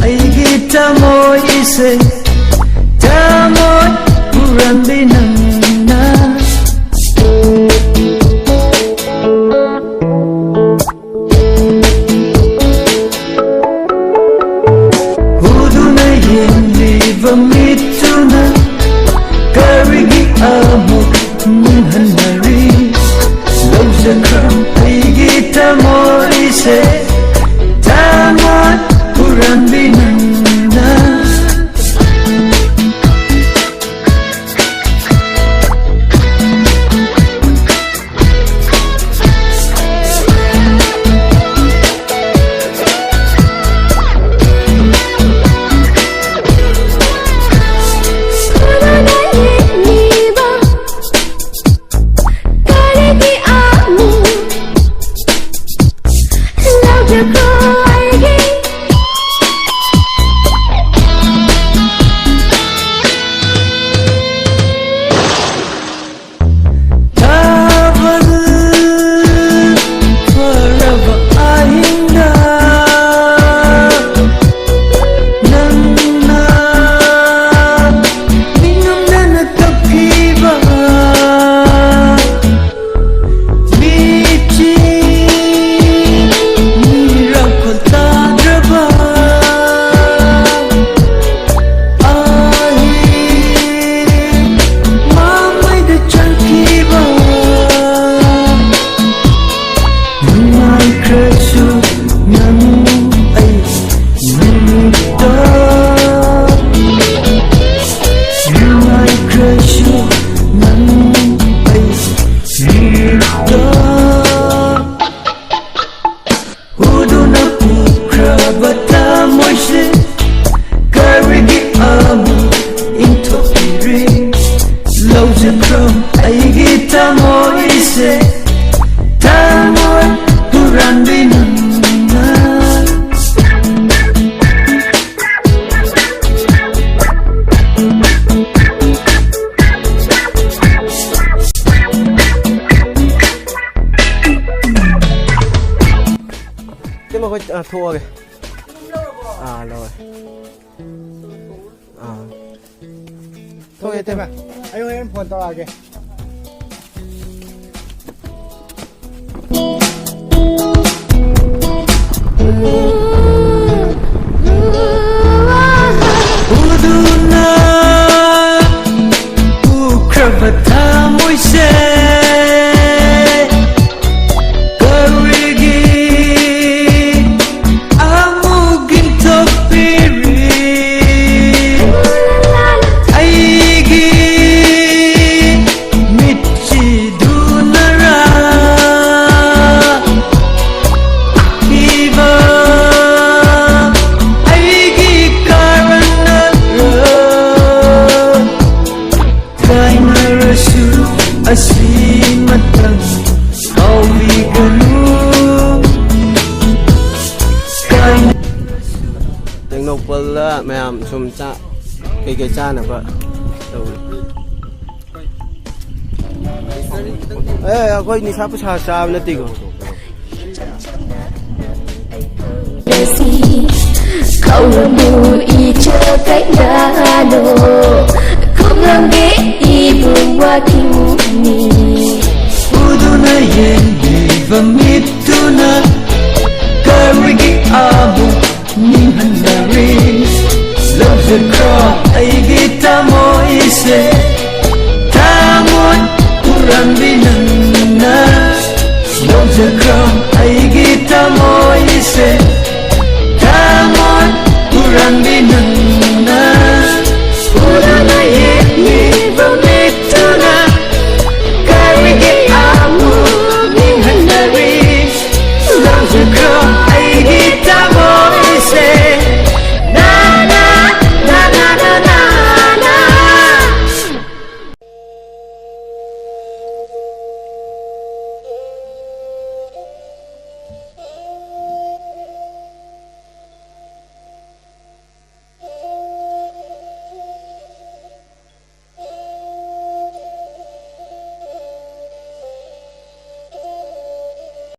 aigi tamoy ise tamoy hurambi nangna huduna yenliva mituna karigi amok hanari lawjakram aigi tamoy ise tamoy hurambi nangna thua kìa rồi thôi thêm à anh ơi em phone to kìa uduna Kwatha môi se asimatang kawigalu tiếng nộp bơ mẹ em xùm cha cái cha này vợ ê quay đi sao sao sao nó tiền không đủ ý cho cách đã đồ không ngừng ghé đi buông qua tình mi uduna yenliva mituna karigi abu ning hanari